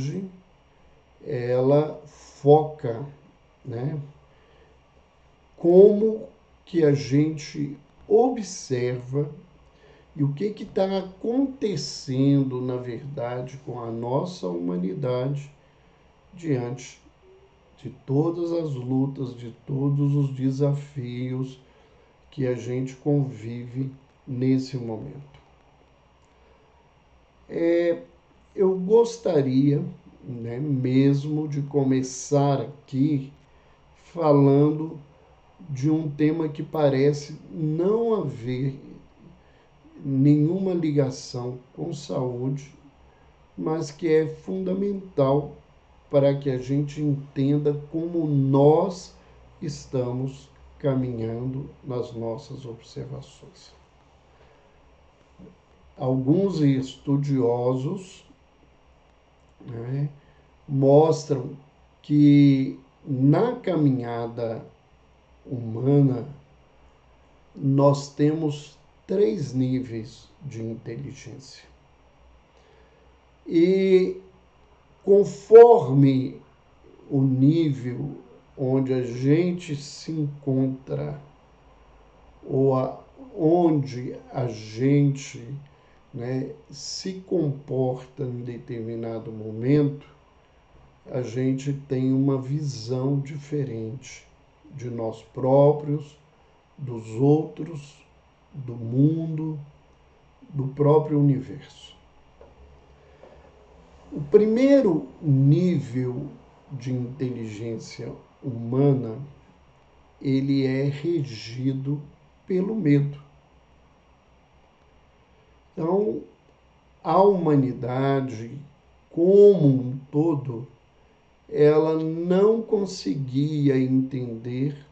hoje, ela foca, né, como que a gente observa e o que está acontecendo, na verdade, com a nossa humanidade diante de todas as lutas, de todos os desafios que a gente convive nesse momento. Eu gostaria, né, mesmo de começar aqui falando de um tema que parece não haver nenhuma ligação com saúde, mas que é fundamental para que a gente entenda como nós estamos caminhando nas nossas observações. Alguns estudiosos, né, mostram que na caminhada humana nós temos 3 níveis de inteligência. E conforme o nível onde a gente se encontra, ou onde a gente, né, se comporta em determinado momento, a gente tem uma visão diferente de nós próprios, dos outros, do mundo, do próprio universo. O primeiro nível de inteligência humana, ele é regido pelo medo. Então, a humanidade, como um todo, ela não conseguia entender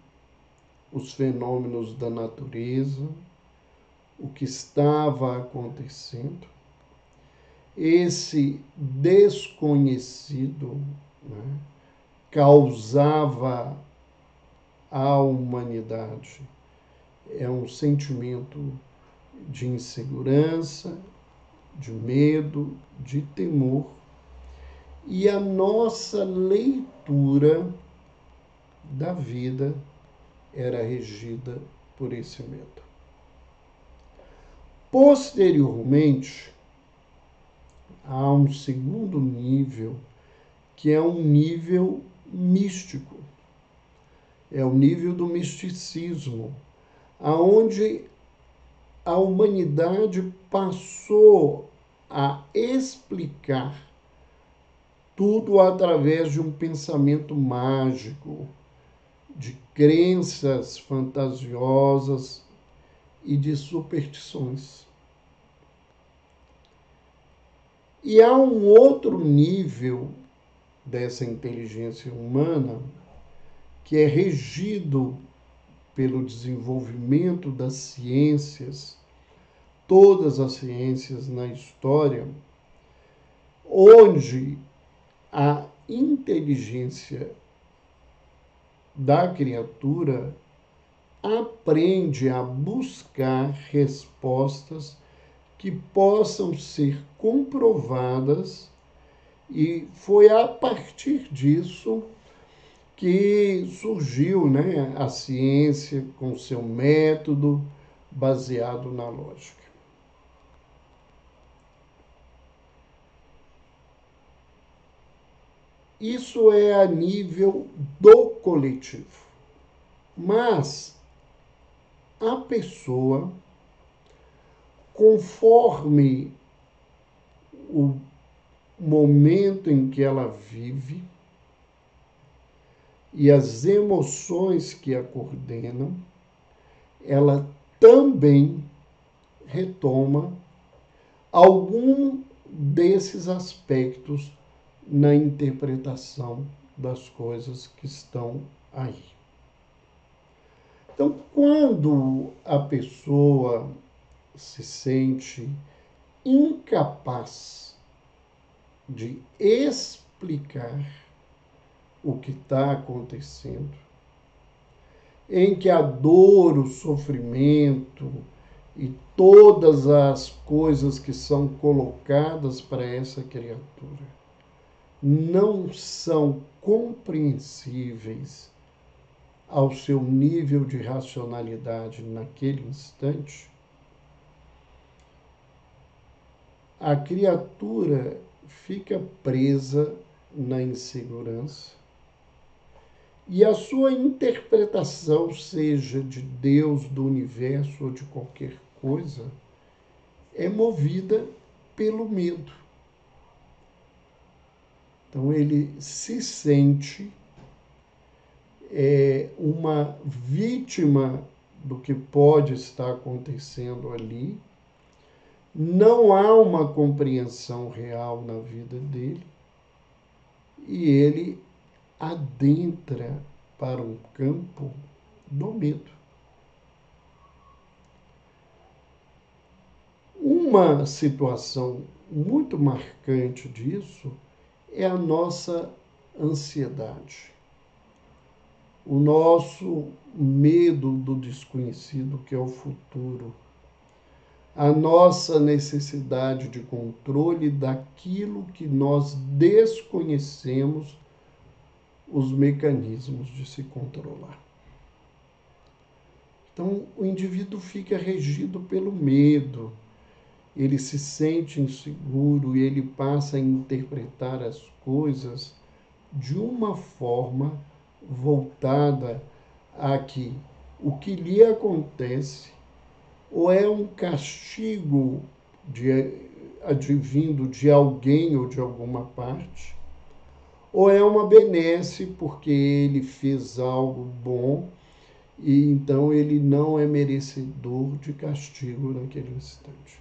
os fenômenos da natureza, o que estava acontecendo. Esse desconhecido, né, causava à humanidade um sentimento de insegurança, de medo, de temor, e a nossa leitura da vida era regida por esse medo. Posteriormente, há um segundo nível, que é um nível místico. É o nível do misticismo, aonde a humanidade passou a explicar tudo através de um pensamento mágico, de crenças fantasiosas e de superstições. E há um outro nível dessa inteligência humana que é regido pelo desenvolvimento das ciências, todas as ciências na história, onde a inteligência da criatura aprende a buscar respostas que possam ser comprovadas, e foi a partir disso que surgiu, né, a ciência com seu método baseado na lógica. Isso é a nível do coletivo. Mas a pessoa, conforme o momento em que ela vive e as emoções que a coordenam, ela também retoma algum desses aspectos na interpretação das coisas que estão aí. Então, quando a pessoa se sente incapaz de explicar o que está acontecendo, em que a dor, o sofrimento e todas as coisas que são colocadas para essa criatura não são compreensíveis ao seu nível de racionalidade naquele instante, a criatura fica presa na insegurança e a sua interpretação, seja de Deus, do universo ou de qualquer coisa, é movida pelo medo. Então ele se sente uma vítima do que pode estar acontecendo ali. Não há uma compreensão real na vida dele e ele adentra para um campo do medo. Uma situação muito marcante disso é a nossa ansiedade, o nosso medo do desconhecido, que é o futuro, a nossa necessidade de controle daquilo que nós desconhecemos os mecanismos de se controlar. Então, o indivíduo fica regido pelo medo, ele se sente inseguro e ele passa a interpretar as coisas de uma forma voltada a que o que lhe acontece ou é um castigo advindo de alguém ou de alguma parte, ou é uma benesse porque ele fez algo bom e então ele não é merecedor de castigo naquele instante.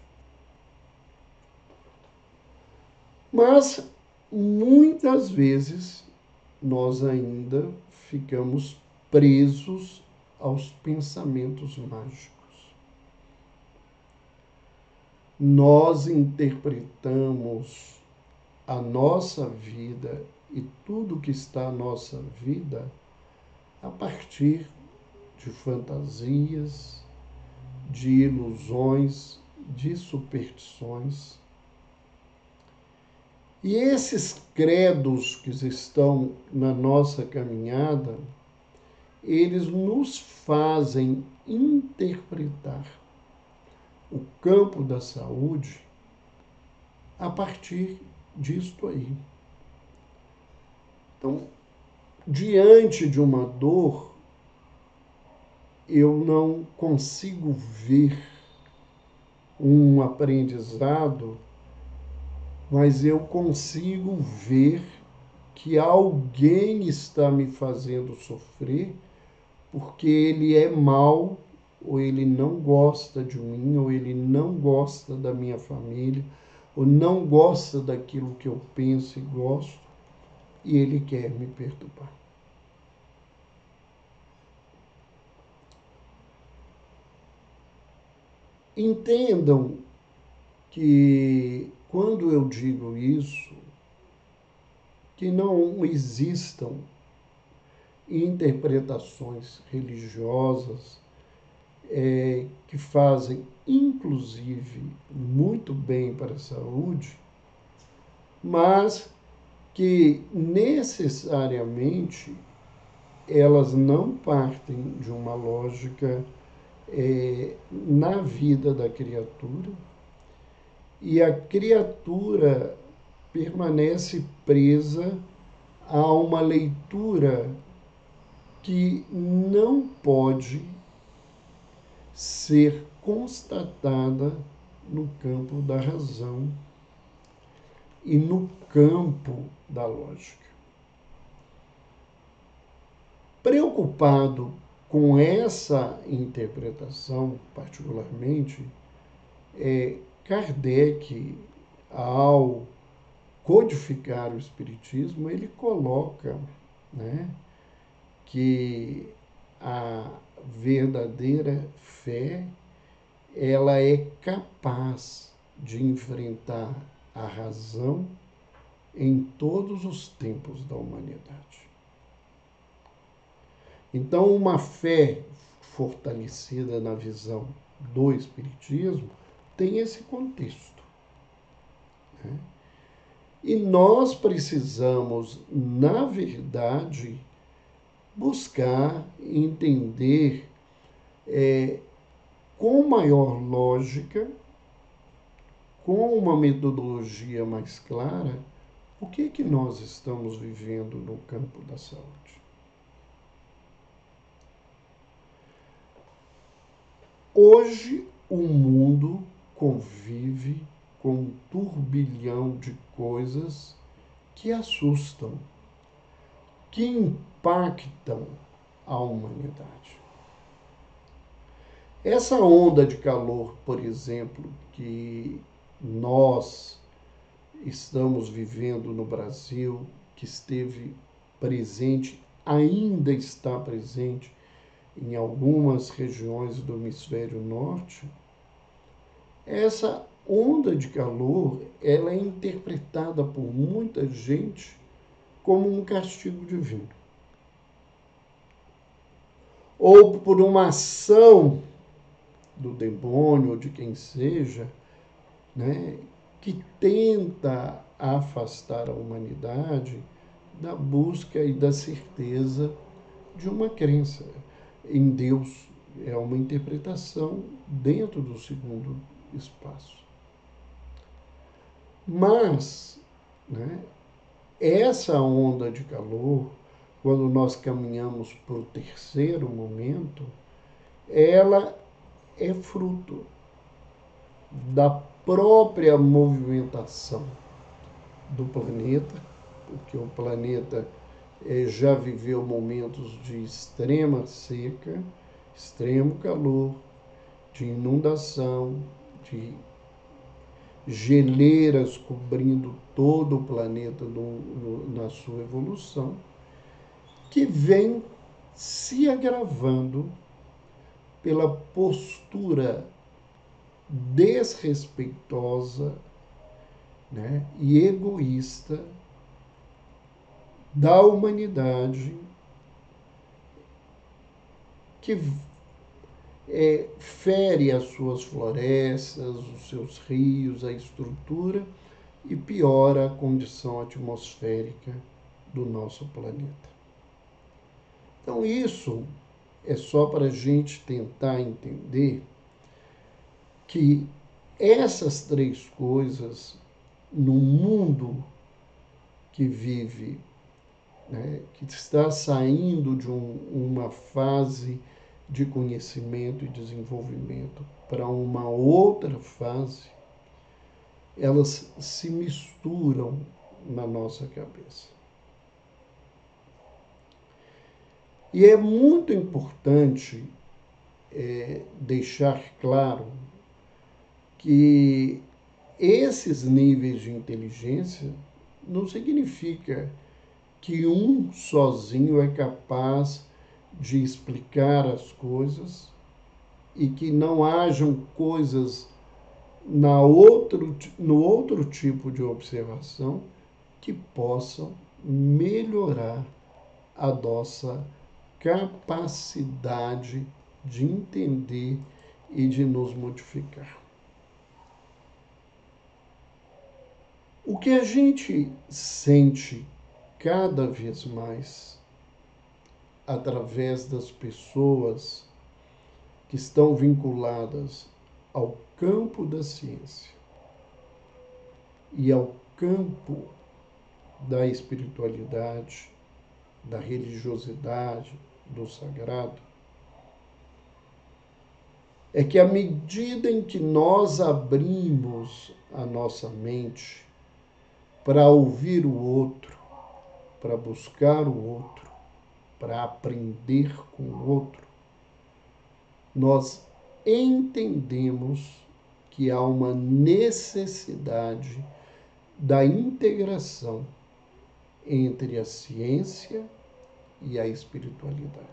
Mas muitas vezes nós ainda ficamos presos aos pensamentos mágicos. Nós interpretamos a nossa vida e tudo que está na nossa vida a partir de fantasias, de ilusões, de superstições. E esses credos que estão na nossa caminhada, eles nos fazem interpretar o campo da saúde a partir disto aí. Então, diante de uma dor, eu não consigo ver um aprendizado, mas eu consigo ver que alguém está me fazendo sofrer porque ele é mau, ou ele não gosta de mim, ou ele não gosta da minha família, ou não gosta daquilo que eu penso e gosto, e ele quer me perturbar. Entendam que quando eu digo isso, que não existam interpretações religiosas que fazem, inclusive, muito bem para a saúde, mas que necessariamente elas não partem de uma lógica na vida da criatura, e a criatura permanece presa a uma leitura que não pode ser constatada no campo da razão e no campo da lógica. Preocupado com essa interpretação, particularmente, Kardec, ao codificar o Espiritismo, ele coloca, né, que a verdadeira fé ela é capaz de enfrentar a razão em todos os tempos da humanidade. Então, uma fé fortalecida na visão do Espiritismo tem esse contexto, né? E nós precisamos, na verdade, buscar entender com maior lógica, com uma metodologia mais clara, o que nós estamos vivendo no campo da saúde. Hoje, o mundo convive com um turbilhão de coisas que assustam, que impactam a humanidade. Essa onda de calor, por exemplo, que nós estamos vivendo no Brasil, que esteve presente, ainda está presente em algumas regiões do hemisfério norte, essa onda de calor, ela é interpretada por muita gente como um castigo divino. Ou por uma ação do demônio ou de quem seja, né, que tenta afastar a humanidade da busca e da certeza de uma crença em Deus. É uma interpretação dentro do segundo espaço. Mas, né, essa onda de calor, quando nós caminhamos para o terceiro momento, ela é fruto da própria movimentação do planeta, porque o planeta já viveu momentos de extrema seca, extremo calor, de inundação, de geleiras cobrindo todo o planeta na sua evolução, que vem se agravando pela postura desrespeitosa, né, e egoísta da humanidade, que fere as suas florestas, os seus rios, a estrutura e piora a condição atmosférica do nosso planeta. Então, isso é só para a gente tentar entender que essas três coisas, no mundo que vive, né, que está saindo de uma fase de conhecimento e desenvolvimento para uma outra fase, elas se misturam na nossa cabeça. E é muito importante deixar claro que esses níveis de inteligência não significa que um sozinho é capaz de explicar as coisas e que não hajam coisas no outro tipo de observação que possam melhorar a nossa capacidade de entender e de nos modificar. O que a gente sente cada vez mais através das pessoas que estão vinculadas ao campo da ciência e ao campo da espiritualidade, da religiosidade, do sagrado, é que à medida em que nós abrimos a nossa mente para ouvir o outro, para buscar o outro, para aprender com o outro, nós entendemos que há uma necessidade da integração entre a ciência e a espiritualidade.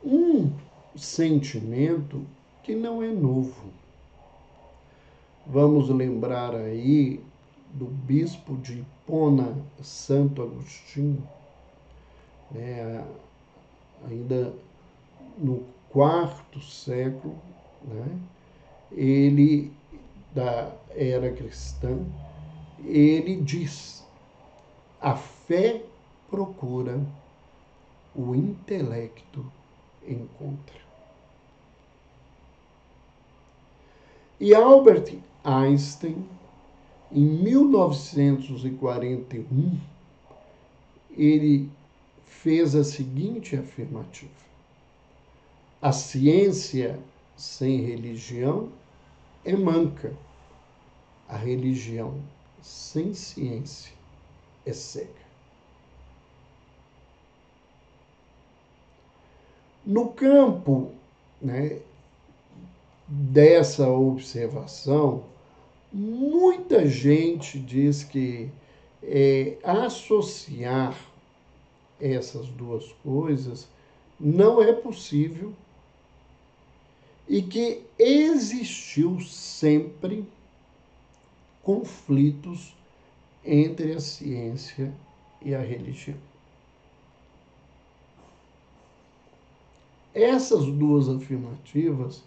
Um sentimento que não é novo. Vamos lembrar aí do bispo de Hipona, Santo Agostinho, né, ainda no quarto século, né, ele da era cristã, ele diz: a fé procura, o intelecto encontra. E Albert Einstein, em 1941, ele fez a seguinte afirmativa: a ciência sem religião é manca, a religião sem ciência é cega. No campo, né, dessa observação, muita gente diz que associar essas duas coisas não é possível e que existiu sempre conflitos entre a ciência e a religião. Essas duas afirmativas,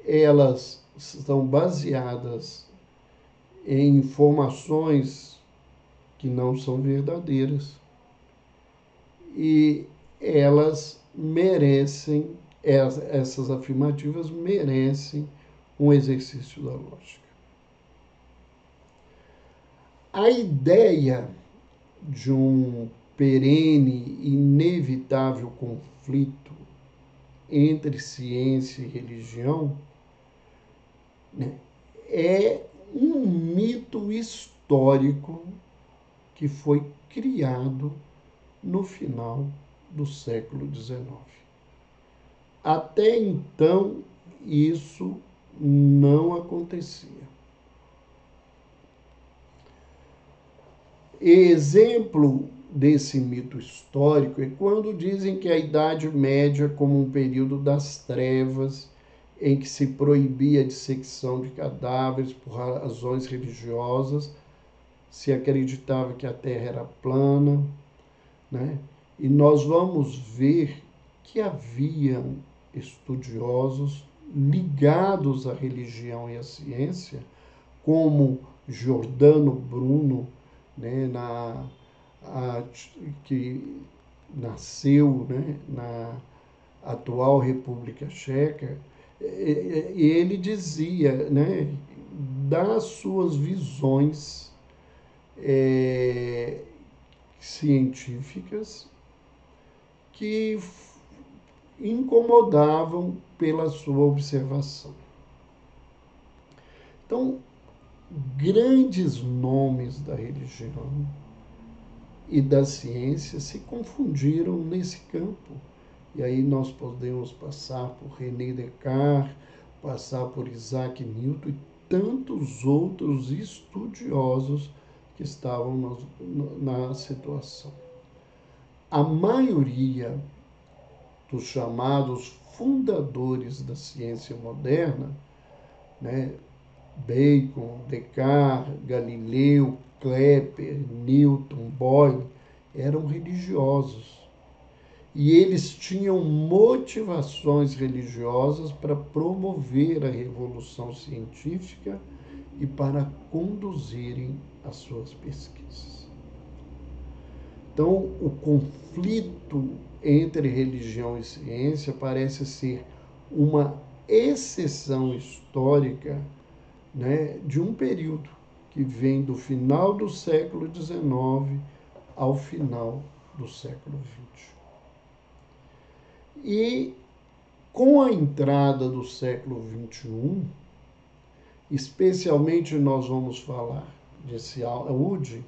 elas estão baseadas em informações que não são verdadeiras e elas merecem, essas afirmativas merecem um exercício da lógica. A ideia de um perene e inevitável conflito entre ciência e religião, né, é um mito histórico que foi criado no final do século XIX. Até então, isso não acontecia. Exemplo desse mito histórico é quando dizem que a Idade Média, como um período das trevas, em que se proibia a dissecção de cadáveres por razões religiosas, se acreditava que a Terra era plana, né? E nós vamos ver que haviam estudiosos ligados à religião e à ciência, como Giordano Bruno, né, que nasceu, né, na atual República Tcheca, e ele dizia, né, das suas visões científicas que incomodavam pela sua observação. Então, grandes nomes da religião e da ciência se confundiram nesse campo. E aí nós podemos passar por René Descartes, passar por Isaac Newton e tantos outros estudiosos que estavam na situação. A maioria dos chamados fundadores da ciência moderna, né, Bacon, Descartes, Galileu, Kepler, Newton, Boyle, eram religiosos. E eles tinham motivações religiosas para promover a revolução científica e para conduzirem as suas pesquisas. Então, o conflito entre religião e ciência parece ser uma exceção histórica, né, de um período que vem do final do século XIX ao final do século XX. E com a entrada do século XXI, especialmente nós vamos falar de saúde,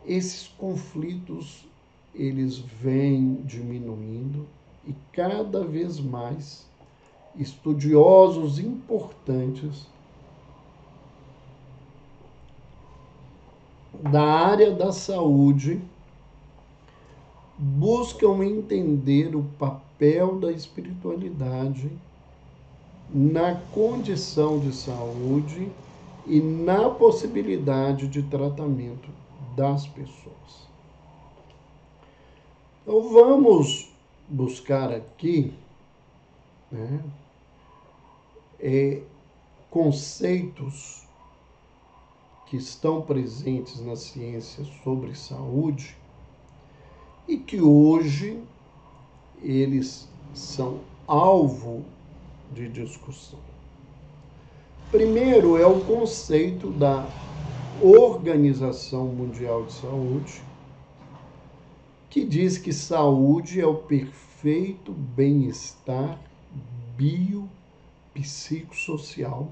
esses conflitos eles vêm diminuindo e cada vez mais estudiosos importantes da área da saúde buscam entender o papel da espiritualidade na condição de saúde e na possibilidade de tratamento das pessoas. Então vamos buscar aqui, né, conceitos que estão presentes na ciência sobre saúde e que hoje eles são alvo de discussão. Primeiro é o conceito da Organização Mundial de Saúde, que diz que saúde é o perfeito bem-estar biopsicossocial,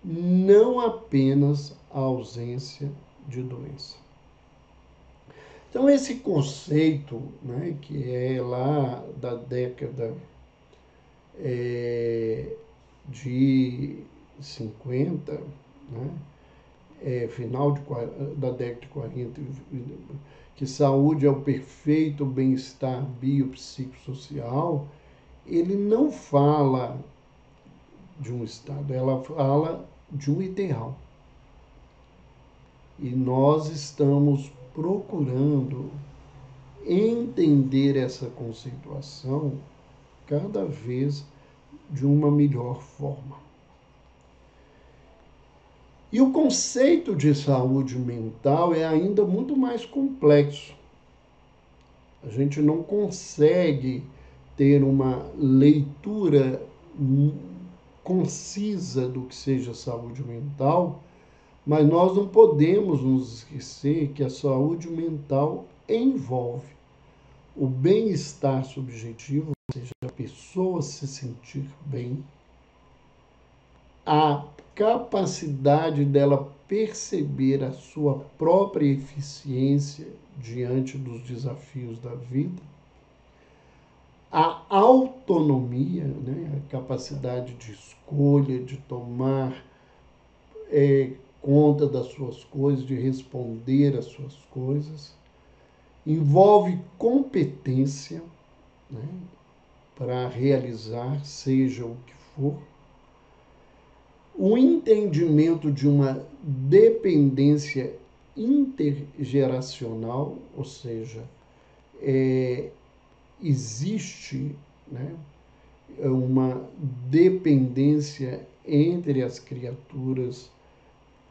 não apenas a ausência de doença. Então, esse conceito, né, que é lá da década de 50, né, final da década de 40, que saúde é o perfeito bem-estar biopsicossocial, ele não fala de um estado, ela fala de um ideal. E nós estamos procurando entender essa conceituação cada vez de uma melhor forma. E o conceito de saúde mental é ainda muito mais complexo. A gente não consegue ter uma leitura concisa do que seja saúde mental, mas nós não podemos nos esquecer que a saúde mental envolve o bem-estar subjetivo, ou seja, a pessoa se sentir bem, a capacidade dela perceber a sua própria eficiência diante dos desafios da vida, a autonomia, né, a capacidade de escolha, de tomar conta das suas coisas, de responder às suas coisas, envolve competência, né, para realizar, seja o que for, o entendimento de uma dependência intergeracional, ou seja, existe, né, uma dependência entre as criaturas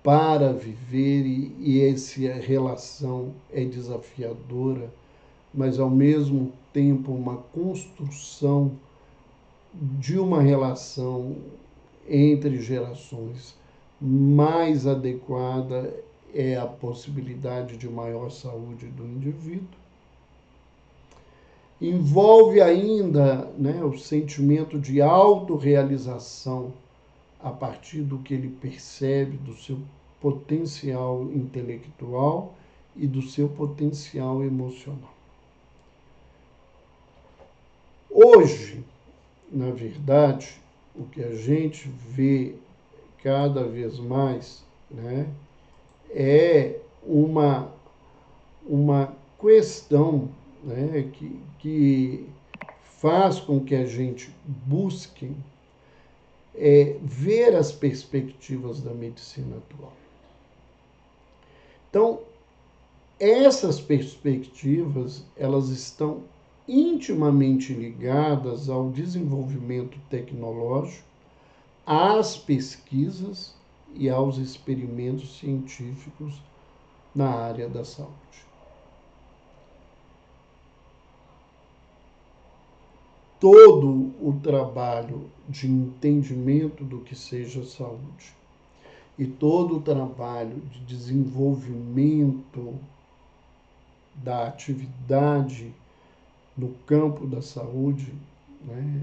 para viver e essa relação é desafiadora, mas ao mesmo tempo uma construção de uma relação entre gerações mais adequada é a possibilidade de maior saúde do indivíduo. Envolve ainda, né, o sentimento de autorrealização a partir do que ele percebe do seu potencial intelectual e do seu potencial emocional. Hoje, na verdade, o que a gente vê cada vez mais, né, é uma questão, né, que faz com que a gente busque ver as perspectivas da medicina atual. Então, essas perspectivas, elas estão intimamente ligadas ao desenvolvimento tecnológico, às pesquisas e aos experimentos científicos na área da saúde. Todo o trabalho de entendimento do que seja saúde e todo o trabalho de desenvolvimento da atividade no campo da saúde, né,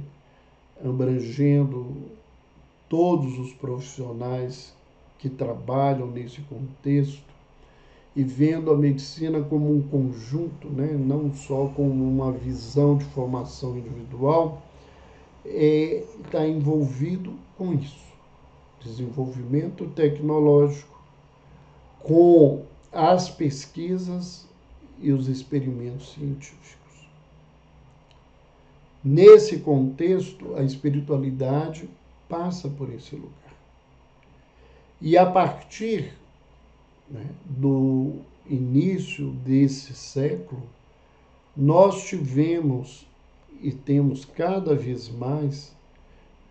abrangendo todos os profissionais que trabalham nesse contexto e vendo a medicina como um conjunto, né, não só como uma visão de formação individual, está envolvido com isso. Desenvolvimento tecnológico, com as pesquisas e os experimentos científicos. Nesse contexto, a espiritualidade passa por esse lugar. E a partir, né, do início desse século, nós tivemos e temos cada vez mais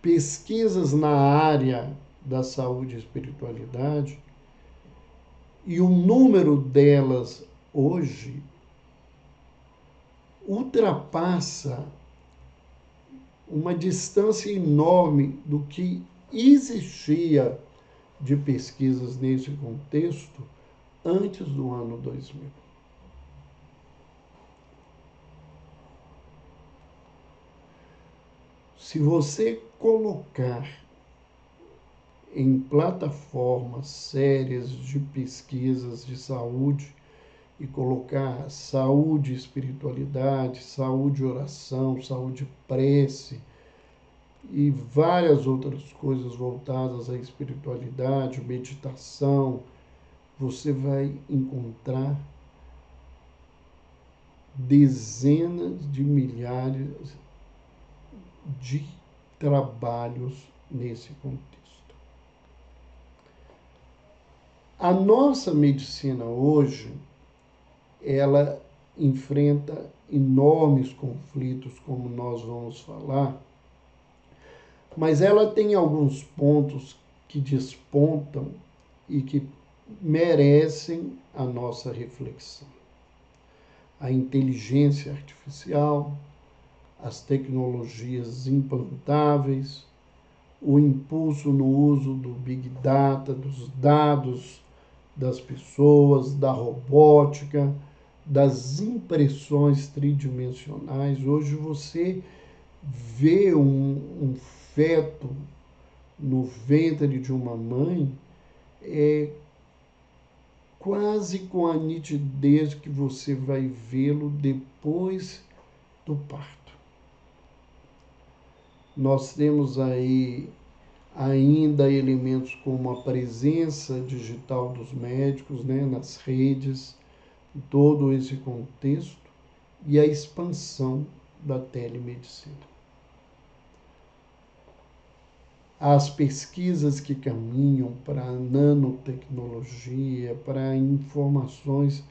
pesquisas na área da saúde e espiritualidade, e o número delas hoje ultrapassa uma distância enorme do que existia de pesquisas nesse contexto antes do ano 2000. Se você colocar em plataformas sérias de pesquisas de saúde e colocar saúde e espiritualidade, saúde e oração, saúde e prece e várias outras coisas voltadas à espiritualidade, meditação, você vai encontrar dezenas de milhares de trabalhos nesse contexto. A nossa medicina hoje, ela enfrenta enormes conflitos, como nós vamos falar, mas ela tem alguns pontos que despontam e que merecem a nossa reflexão. A inteligência artificial, as tecnologias implantáveis, o impulso no uso do Big Data, dos dados das pessoas, da robótica, das impressões tridimensionais. Hoje você vê um feto no ventre de uma mãe quase com a nitidez que você vai vê-lo depois do parto. Nós temos aí ainda elementos como a presença digital dos médicos, né, nas redes, todo esse contexto, e a expansão da telemedicina. As pesquisas que caminham para a nanotecnologia, para informações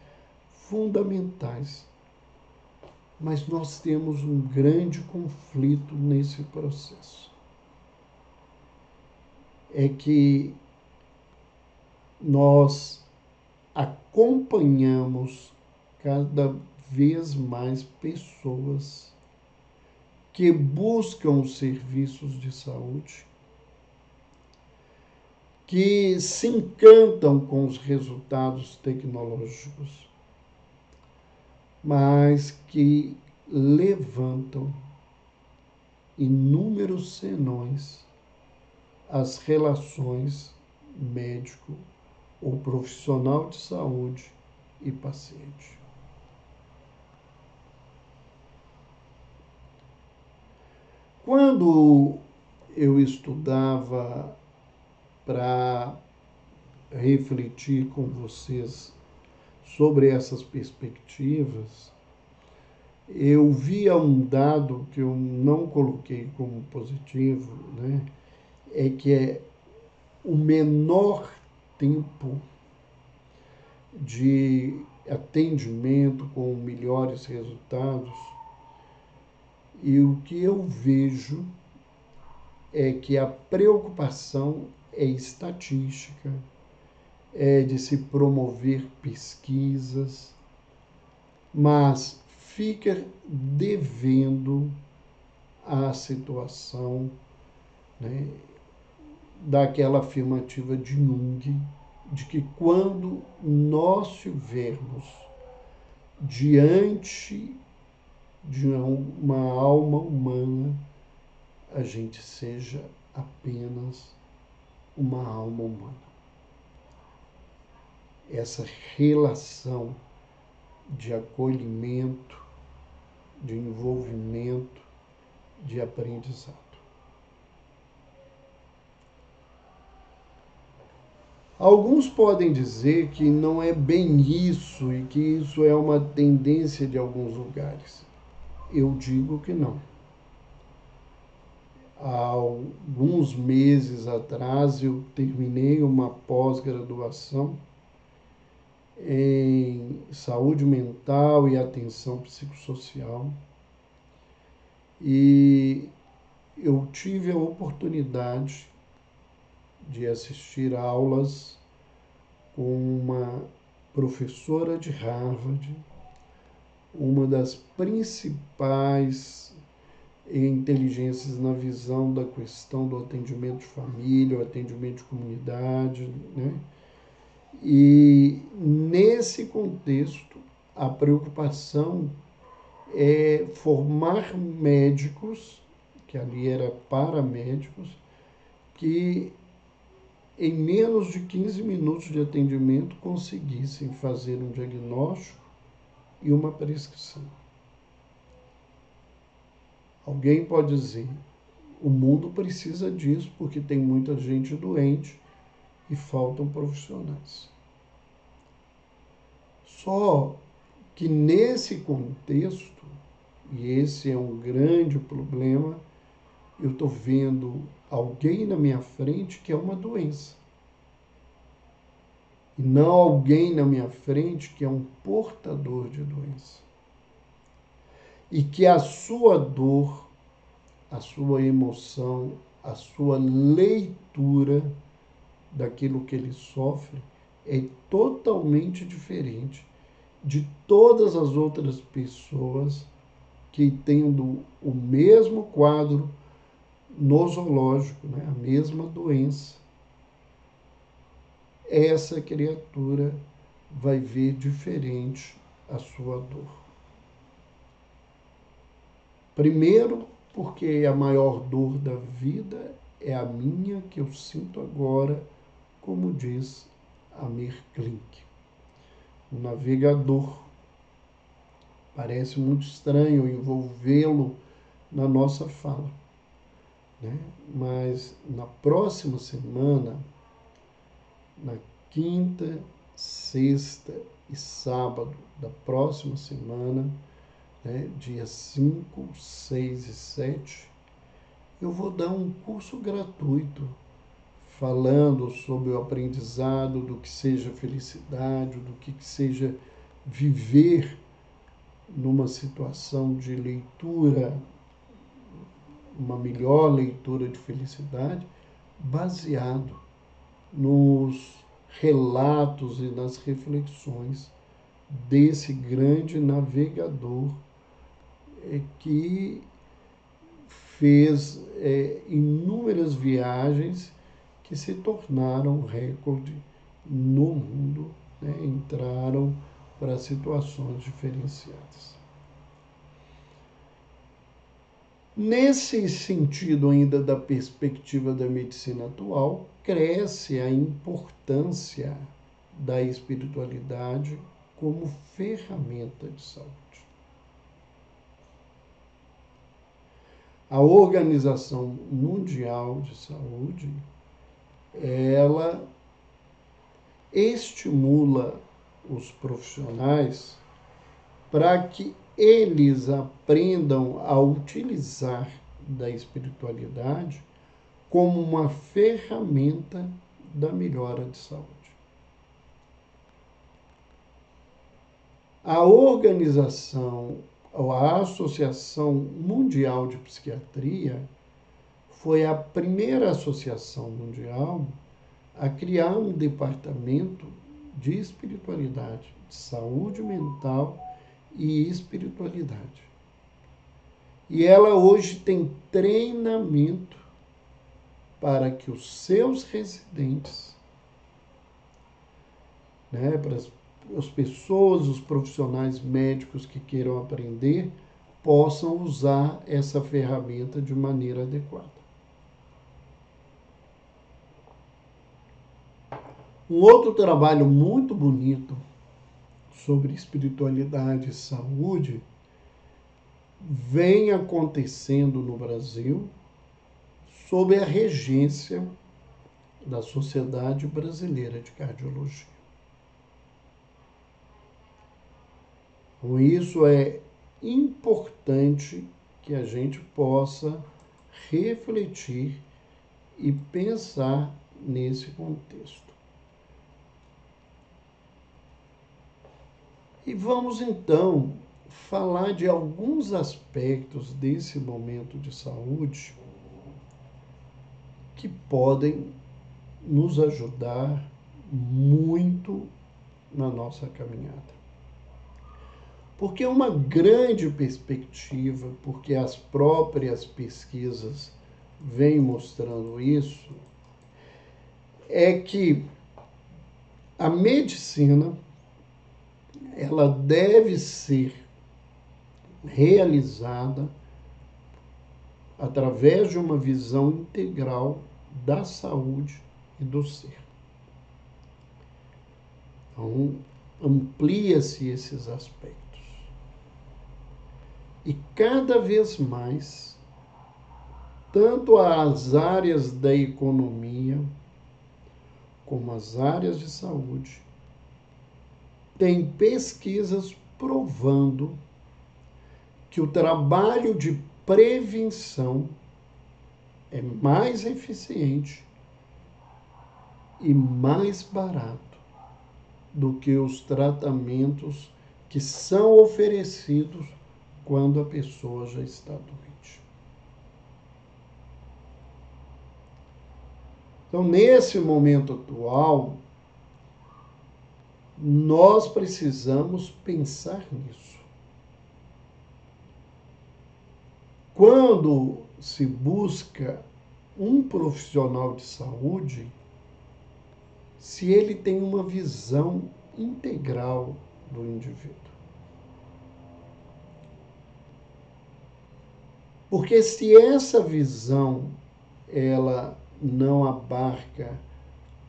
fundamentais. Mas nós temos um grande conflito nesse processo. É que nós acompanhamos cada vez mais pessoas que buscam serviços de saúde, que se encantam com os resultados tecnológicos, mas que levantam inúmeros senões às relações médico ou profissional de saúde e paciente. Quando eu estudava para refletir com vocês sobre essas perspectivas, eu via um dado que eu não coloquei como positivo, né? É que é o menor tempo de atendimento com melhores resultados. E o que eu vejo é que a preocupação é estatística, é de se promover pesquisas, mas fica devendo a situação, né, daquela afirmativa de Jung, de que quando nós estivermos diante de uma alma humana, a gente seja apenas uma alma humana. Essa relação de acolhimento, de envolvimento, de aprendizado. Alguns podem dizer que não é bem isso e que isso é uma tendência de alguns lugares. Eu digo que não. Há alguns meses atrás eu terminei uma pós-graduação em saúde mental e atenção psicossocial e eu tive a oportunidade de assistir aulas com uma professora de Harvard, uma das principais inteligências na visão da questão do atendimento de família, o atendimento de comunidade, né? E nesse contexto, a preocupação é formar médicos, que ali era paramédicos, que em menos de 15 minutos de atendimento conseguissem fazer um diagnóstico e uma prescrição. Alguém pode dizer, o mundo precisa disso porque tem muita gente doente e faltam profissionais. Só que nesse contexto, e esse é um grande problema, eu estou vendo alguém na minha frente que é uma doença. E não alguém na minha frente que é um portador de doença. E que a sua dor, a sua emoção, a sua leitura daquilo que ele sofre é totalmente diferente de todas as outras pessoas que, tendo o mesmo quadro nosológico, né, a mesma doença, essa criatura vai ver diferente a sua dor. Primeiro, porque a maior dor da vida é a minha, que eu sinto agora, como diz Amir Klink, o navegador. Parece muito estranho envolvê-lo na nossa fala, né? Mas na próxima semana, na quinta, sexta e sábado da próxima semana, né, dia 5, 6 e 7, eu vou dar um curso gratuito falando sobre o aprendizado do que seja felicidade, do que seja viver numa situação de leitura, uma melhor leitura de felicidade, baseado nos relatos e nas reflexões desse grande navegador que fez inúmeras viagens que se tornaram recorde no mundo, né? Entraram para situações diferenciadas. Nesse sentido ainda da perspectiva da medicina atual, cresce a importância da espiritualidade como ferramenta de saúde. A Organização Mundial de Saúde, ela estimula os profissionais para que eles aprendam a utilizar da espiritualidade como uma ferramenta da melhora de saúde. A organização, a Associação Mundial de Psiquiatria, foi a primeira associação mundial a criar um departamento de espiritualidade, de saúde mental e espiritualidade. E ela hoje tem treinamento para que os seus residentes, né, para as pessoas, os profissionais médicos que queiram aprender, possam usar essa ferramenta de maneira adequada. Um outro trabalho muito bonito sobre espiritualidade e saúde vem acontecendo no Brasil sob a regência da Sociedade Brasileira de Cardiologia. Com isso, é importante que a gente possa refletir e pensar nesse contexto. E vamos então falar de alguns aspectos desse momento de saúde que podem nos ajudar muito na nossa caminhada. Porque uma grande perspectiva, porque as próprias pesquisas vêm mostrando isso, é que a medicina ela deve ser realizada através de uma visão integral da saúde e do ser. Então, amplia-se esses aspectos. E cada vez mais, tanto as áreas da economia, como as áreas de saúde, têm pesquisas provando que o trabalho de prevenção é mais eficiente e mais barato do que os tratamentos que são oferecidos quando a pessoa já está doente. Então, nesse momento atual, nós precisamos pensar nisso. Quando se busca um profissional de saúde, se ele tem uma visão integral do indivíduo. Porque se essa visão ela não abarca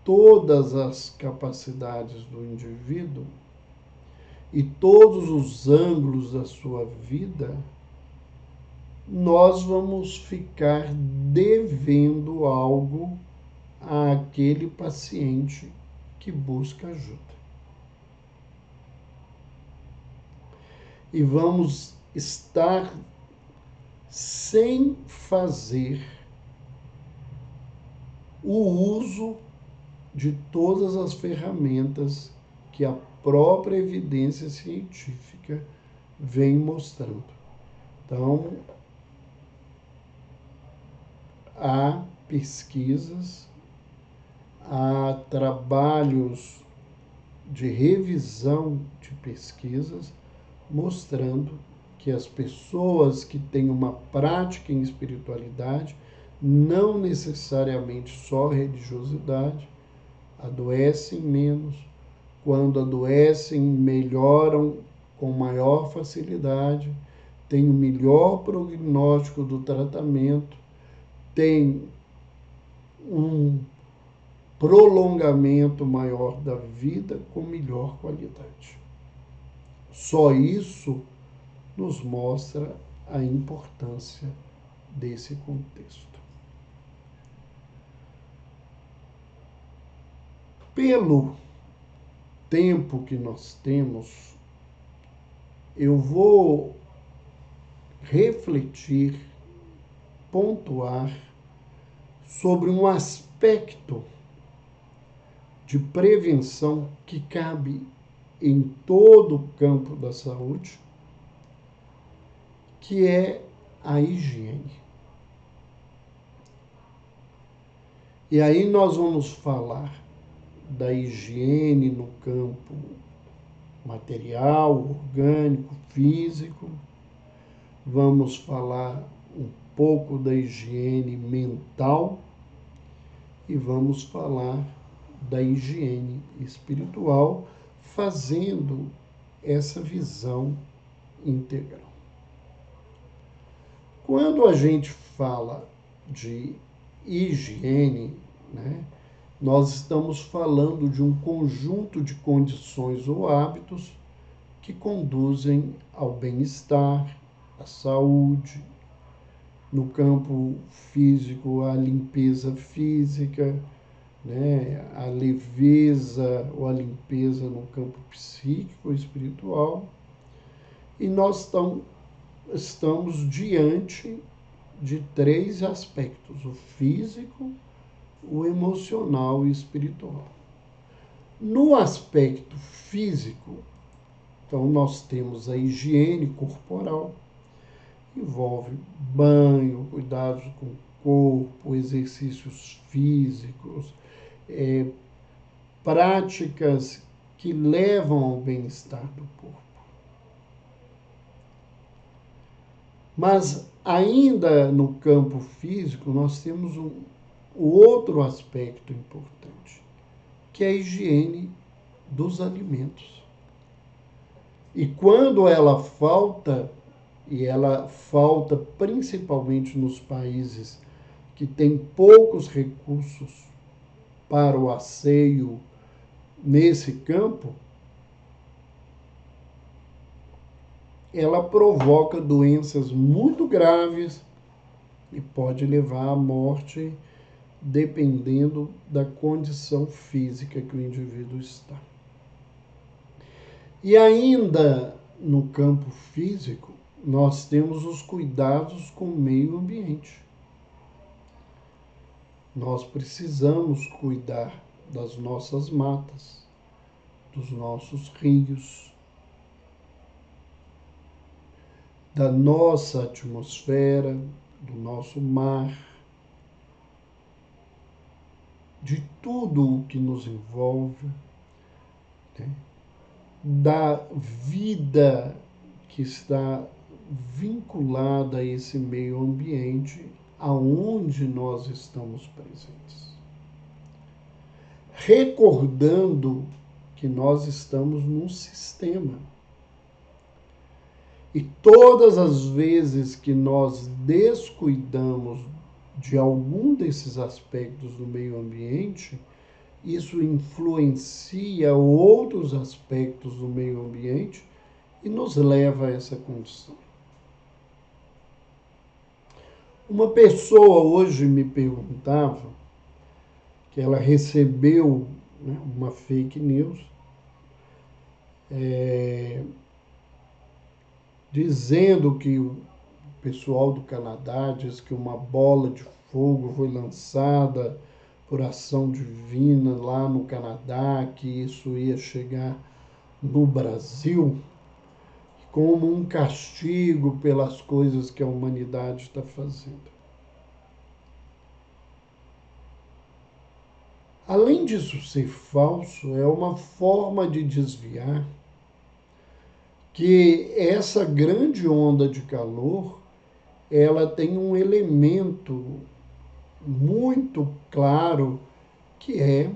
todas as capacidades do indivíduo e todos os ângulos da sua vida, nós vamos ficar devendo algo àquele paciente que busca ajuda. E vamos estar sem fazer o uso de todas as ferramentas que a própria evidência científica vem mostrando. Então, há pesquisas, há trabalhos de revisão de pesquisas mostrando que as pessoas que têm uma prática em espiritualidade, não necessariamente só religiosidade, adoecem menos. Quando adoecem, melhoram com maior facilidade, têm um melhor prognóstico do tratamento, têm um prolongamento maior da vida com melhor qualidade. Só isso nos mostra a importância desse contexto. Pelo tempo que nós temos, eu vou refletir, pontuar sobre um aspecto de prevenção que cabe em todo o campo da saúde, que é a higiene. E aí nós vamos falar da higiene no campo material, orgânico, físico. Vamos falar um pouco da higiene mental e vamos falar da higiene espiritual, fazendo essa visão integral. Quando a gente fala de higiene, nós estamos falando de um conjunto de condições ou hábitos que conduzem ao bem-estar, à saúde, no campo físico, à limpeza física, a leveza ou a limpeza no campo psíquico e espiritual. E nós estamos diante de 3 aspectos: o físico, o emocional e o espiritual. No aspecto físico, então nós temos a higiene corporal, envolve banho, cuidados com o corpo, exercícios físicos, práticas que levam ao bem-estar do corpo. Mas ainda no campo físico, nós temos um outro aspecto importante, que é a higiene dos alimentos. E quando ela falta, e ela falta principalmente nos países que têm poucos recursos para o asseio nesse campo, ela provoca doenças muito graves e pode levar à morte, dependendo da condição física que o indivíduo está. E ainda no campo físico, nós temos os cuidados com o meio ambiente. Nós precisamos cuidar das nossas matas, dos nossos rios, da nossa atmosfera, do nosso mar, de tudo o que nos envolve, né? Da vida que está vinculada a esse meio ambiente aonde nós estamos presentes. Recordando que nós estamos num sistema. E todas as vezes que nós descuidamos de algum desses aspectos do meio ambiente, isso influencia outros aspectos do meio ambiente e nos leva a essa condição. Uma pessoa hoje me perguntava que ela recebeu, né, uma fake news dizendo que o pessoal do Canadá diz que uma bola de fogo foi lançada por ação divina lá no Canadá, que isso ia chegar no Brasil como um castigo pelas coisas que a humanidade está fazendo. Além disso ser falso, é uma forma de desviar que essa grande onda de calor, ela tem um elemento muito claro, que é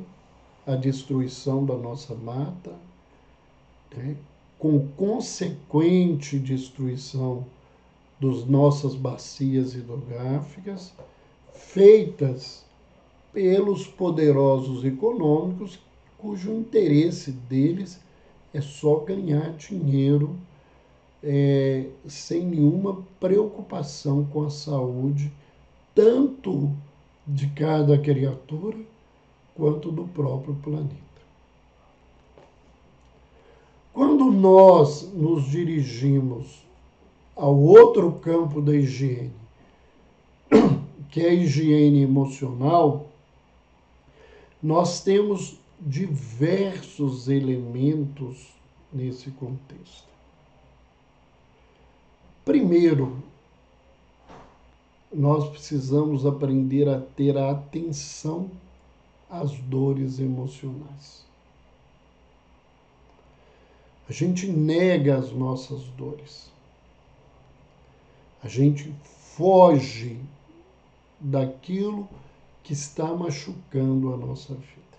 a destruição da nossa mata, né, com consequente destruição das nossas bacias hidrográficas, feitas pelos poderosos econômicos, cujo interesse deles é só ganhar dinheiro, sem nenhuma preocupação com a saúde, tanto de cada criatura quanto do próprio planeta. Quando nós nos dirigimos ao outro campo da higiene, que é a higiene emocional, nós temos diversos elementos nesse contexto. Primeiro, nós precisamos aprender a ter a atenção às dores emocionais. A gente nega as nossas dores. A gente foge daquilo que está machucando a nossa vida,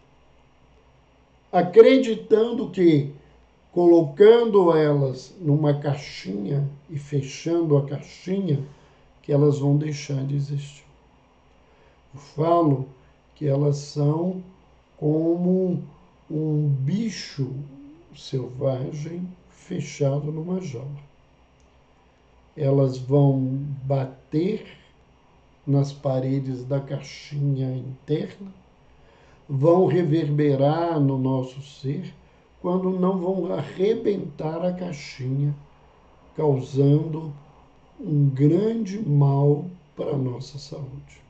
acreditando que, colocando elas numa caixinha e fechando a caixinha, que elas vão deixar de existir. Eu falo que elas são como um bicho selvagem fechado numa jaula. Elas vão bater nas paredes da caixinha interna, vão reverberar no nosso ser, quando não vão arrebentar a caixinha, causando um grande mal para a nossa saúde.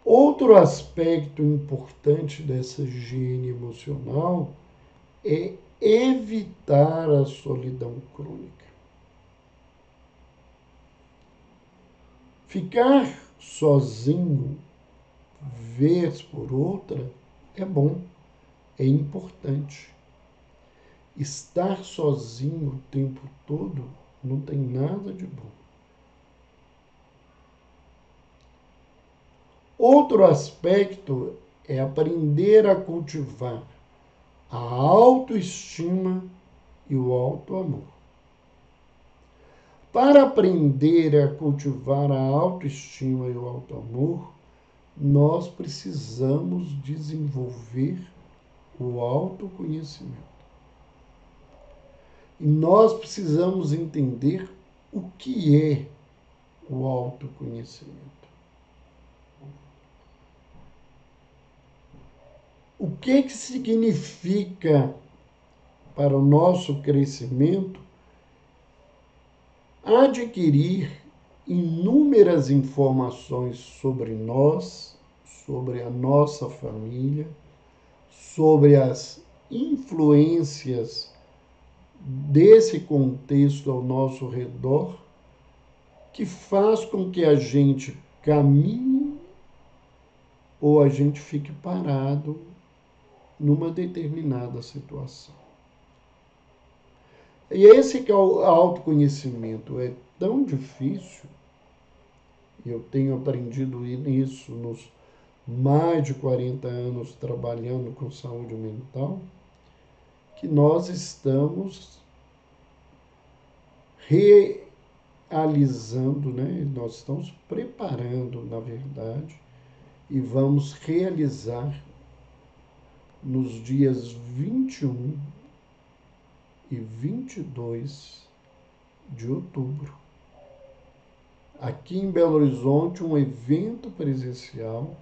Outro aspecto importante dessa higiene emocional é evitar a solidão crônica. Ficar sozinho vez por outra, é bom, é importante. Estar sozinho o tempo todo não tem nada de bom. Outro aspecto é aprender a cultivar a autoestima e o autoamor. Para aprender a cultivar a autoestima e o autoamor, nós precisamos desenvolver o autoconhecimento. E nós precisamos entender o que é o autoconhecimento. O que significa para o nosso crescimento adquirir inúmeras informações sobre nós, sobre a nossa família, sobre as influências desse contexto ao nosso redor, que faz com que a gente caminhe ou a gente fique parado numa determinada situação. E esse que é o autoconhecimento é tão difícil, e eu tenho aprendido isso nos mais de 40 anos trabalhando com saúde mental, que nós estamos realizando, nós estamos preparando, na verdade, e vamos realizar nos dias 21 e 22 de outubro, aqui em Belo Horizonte, um evento presencial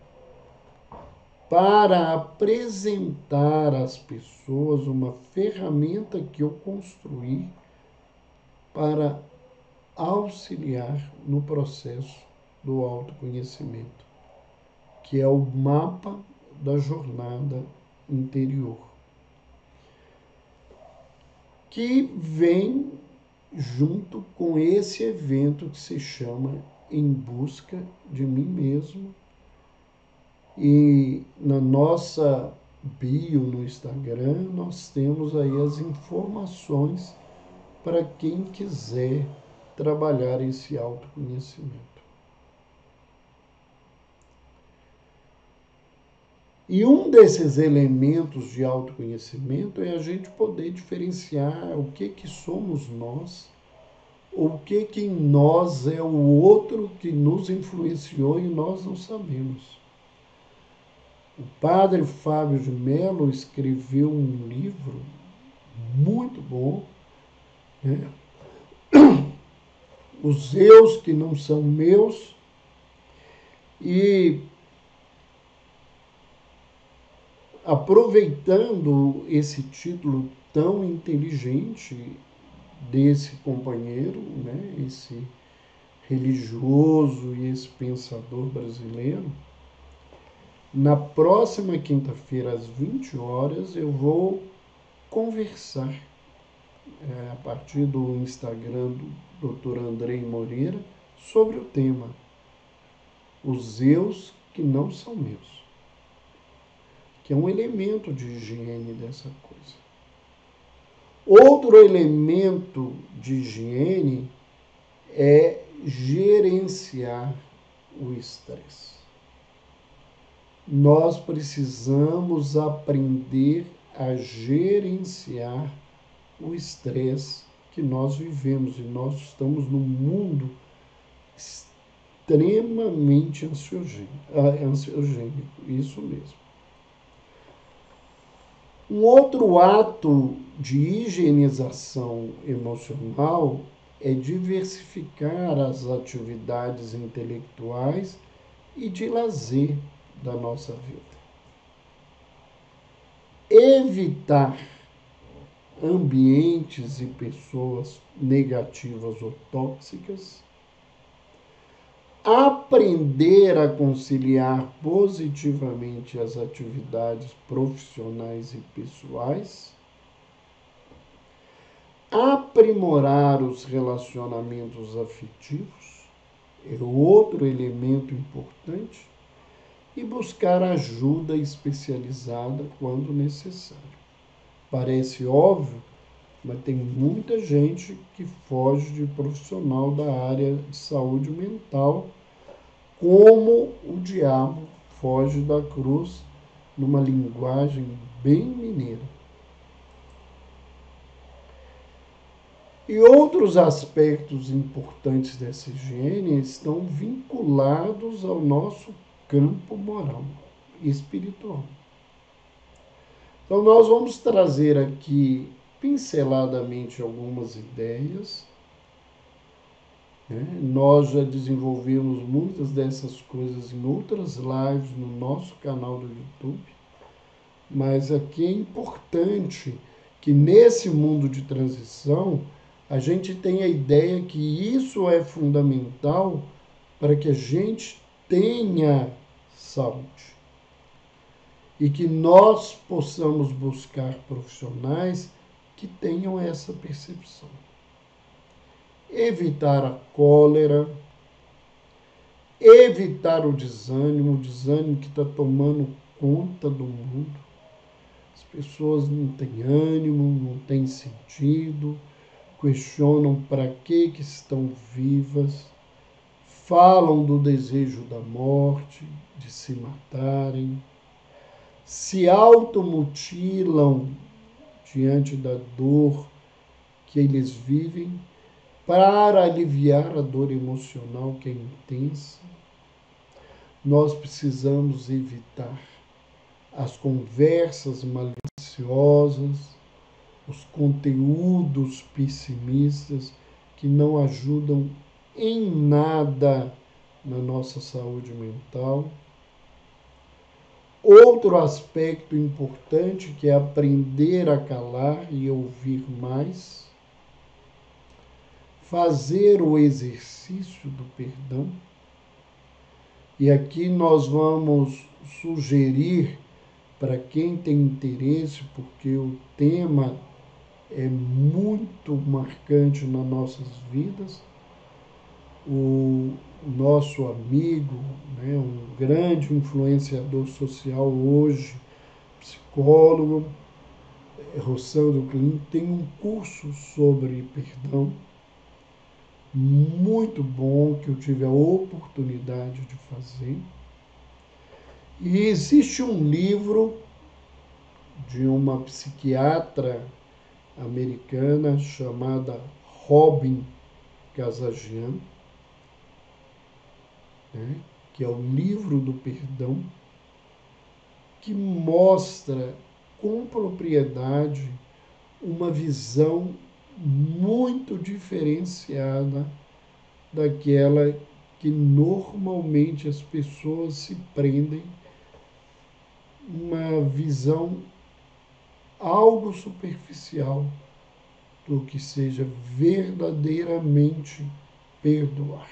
para apresentar às pessoas uma ferramenta que eu construí para auxiliar no processo do autoconhecimento, que é o mapa da jornada interior, que vem junto com esse evento que se chama Em Busca de Mim Mesmo. E na nossa bio no Instagram nós temos aí as informações para quem quiser trabalhar esse autoconhecimento. E um desses elementos de autoconhecimento é a gente poder diferenciar o que somos nós, ou o que em nós é o outro que nos influenciou e nós não sabemos. O padre Fábio de Mello escreveu um livro muito bom, né? Os eus que não são meus, e aproveitando esse título tão inteligente desse companheiro, esse religioso e esse pensador brasileiro, na próxima quinta-feira, às 20 horas, eu vou conversar a partir do Instagram do Dr. Andrei Moreira sobre o tema Os eus que não são meus, que é um elemento de higiene dessa coisa. Outro elemento de higiene é gerenciar o estresse. Nós precisamos aprender a gerenciar o estresse que nós vivemos, e nós estamos num mundo extremamente ansiogênico, isso mesmo. Um outro ato de higienização emocional é diversificar as atividades intelectuais e de lazer da nossa vida. Evitar ambientes e pessoas negativas ou tóxicas. Aprender a conciliar positivamente as atividades profissionais e pessoais. Aprimorar os relacionamentos afetivos é outro elemento importante. e buscar ajuda especializada quando necessário. Parece óbvio, mas tem muita gente que foge de profissional da área de saúde mental, como o diabo foge da cruz, numa linguagem bem mineira. E outros aspectos importantes dessa higiene estão vinculados ao nosso campo moral e espiritual. Então, nós vamos trazer aqui pinceladamente algumas ideias. Nós já desenvolvemos muitas dessas coisas em outras lives no nosso canal do YouTube, mas aqui é importante que nesse mundo de transição a gente tenha a ideia que isso é fundamental para que a gente tenha saúde e que nós possamos buscar profissionais que tenham essa percepção. Evitar a cólera, evitar o desânimo que está tomando conta do mundo. As pessoas não têm ânimo, não têm sentido, questionam para que estão vivas, falam do desejo da morte, de se matarem, se automutilam diante da dor que eles vivem para aliviar a dor emocional que é intensa. Nós precisamos evitar as conversas maliciosas, os conteúdos pessimistas que não ajudam em nada na nossa saúde mental. Outro aspecto importante que é aprender a calar e ouvir mais, fazer o exercício do perdão. E aqui nós vamos sugerir para quem tem interesse, porque o tema é muito marcante nas nossas vidas. O nosso amigo, um grande influenciador social hoje, psicólogo, Rossandro Klein, tem um curso sobre perdão muito bom que eu tive a oportunidade de fazer. E existe um livro de uma psiquiatra americana chamada Robin Kazajian, que é o livro do perdão, que mostra com propriedade uma visão muito diferenciada daquela que normalmente as pessoas se prendem, uma visão algo superficial do que seja verdadeiramente perdoar.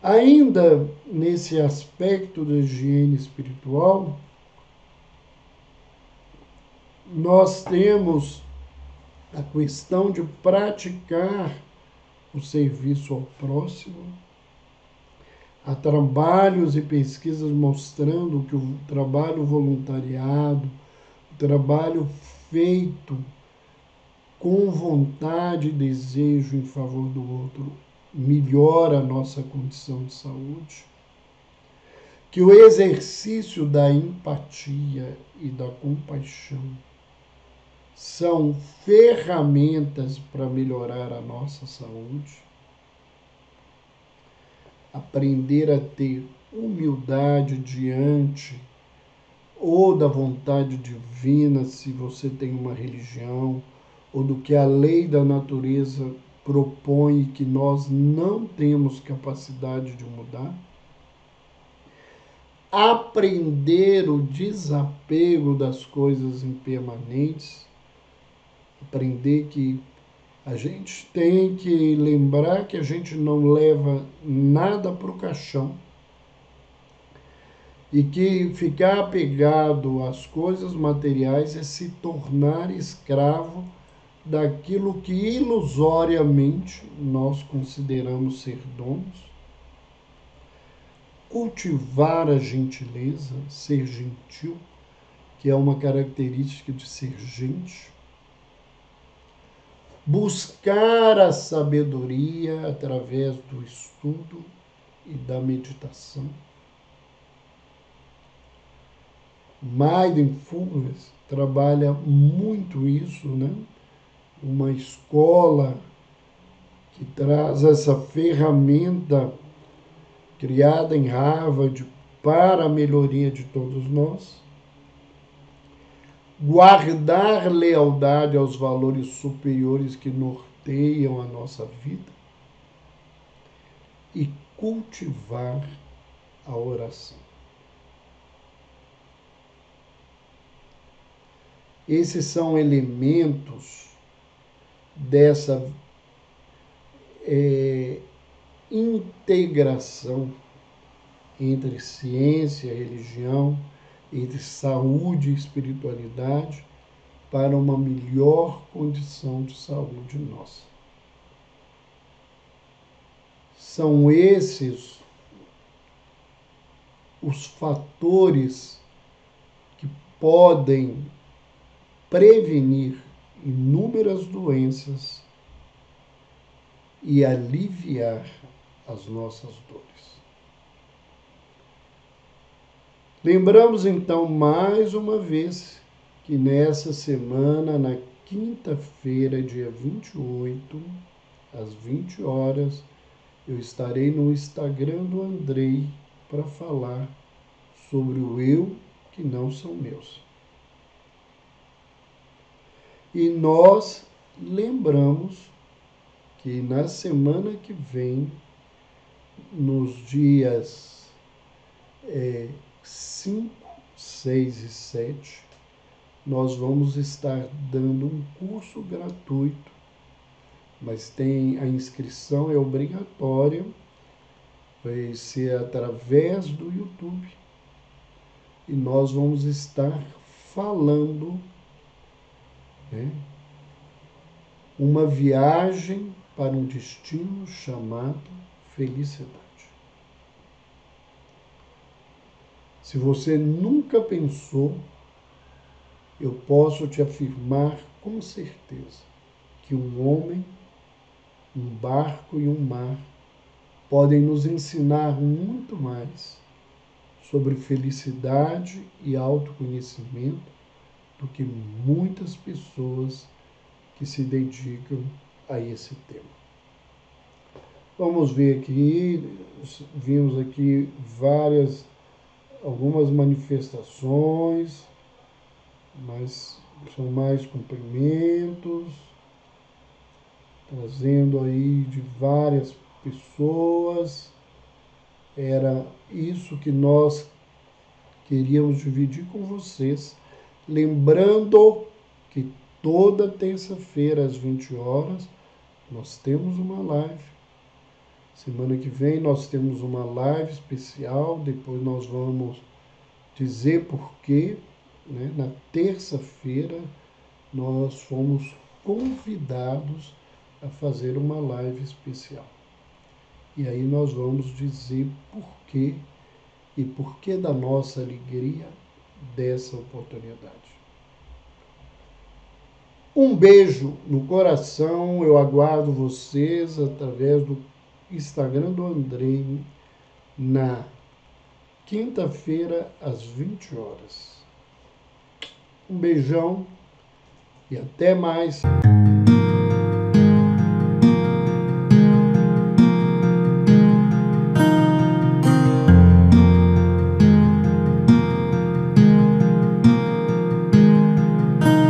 Ainda nesse aspecto da higiene espiritual, nós temos a questão de praticar o serviço ao próximo. Há trabalhos e pesquisas mostrando que o trabalho voluntariado, o trabalho feito com vontade e desejo em favor do outro, melhora a nossa condição de saúde, que o exercício da empatia e da compaixão são ferramentas para melhorar a nossa saúde, aprender a ter humildade diante ou da vontade divina, se você tem uma religião, ou do que a lei da natureza propõe que nós não temos capacidade de mudar. Aprender o desapego das coisas impermanentes, aprender que a gente tem que lembrar que a gente não leva nada para o caixão e que ficar apegado às coisas materiais é se tornar escravo daquilo que ilusoriamente nós consideramos ser dons. cultivar a gentileza, ser gentil, que é uma característica de ser gente. Buscar a sabedoria através do estudo e da meditação. Mindfulness trabalha muito isso, né? Uma escola que traz essa ferramenta criada em Harvard para a melhoria de todos nós. Guardar lealdade aos valores superiores que norteiam a nossa vida e cultivar a oração. Esses são elementos dessa integração entre ciência e religião, entre saúde e espiritualidade, para uma melhor condição de saúde nossa. São esses os fatores que podem prevenir inúmeras doenças e aliviar as nossas dores. Lembramos então mais uma vez que nessa semana, na quinta-feira, dia 28, às 20 horas, eu estarei no Instagram do Andrei para falar sobre o eu que não são meus. E nós lembramos que na semana que vem, nos dias 5, 6 e 7, nós vamos estar dando um curso gratuito, mas a inscrição é obrigatória, vai ser através do YouTube, e nós vamos estar falando, né, uma viagem para um destino chamado felicidade. Se você nunca pensou, eu posso te afirmar com certeza que um homem, um barco e um mar podem nos ensinar muito mais sobre felicidade e autoconhecimento do que muitas pessoas que se dedicam a esse tema. Vamos ver aqui, vimos aqui algumas manifestações, mas são mais cumprimentos, trazendo aí de várias pessoas. Era isso que nós queríamos dividir com vocês, lembrando que toda terça-feira às 20 horas nós temos uma live. Semana que vem nós temos uma live especial, depois nós vamos dizer por quê, né? Na terça-feira nós fomos convidados a fazer uma live especial. E aí nós vamos dizer por quê e por que da nossa alegria dessa oportunidade. Um beijo no coração, eu aguardo vocês através do Instagram do Andrei na quinta-feira às 20 horas. Um beijão e até mais.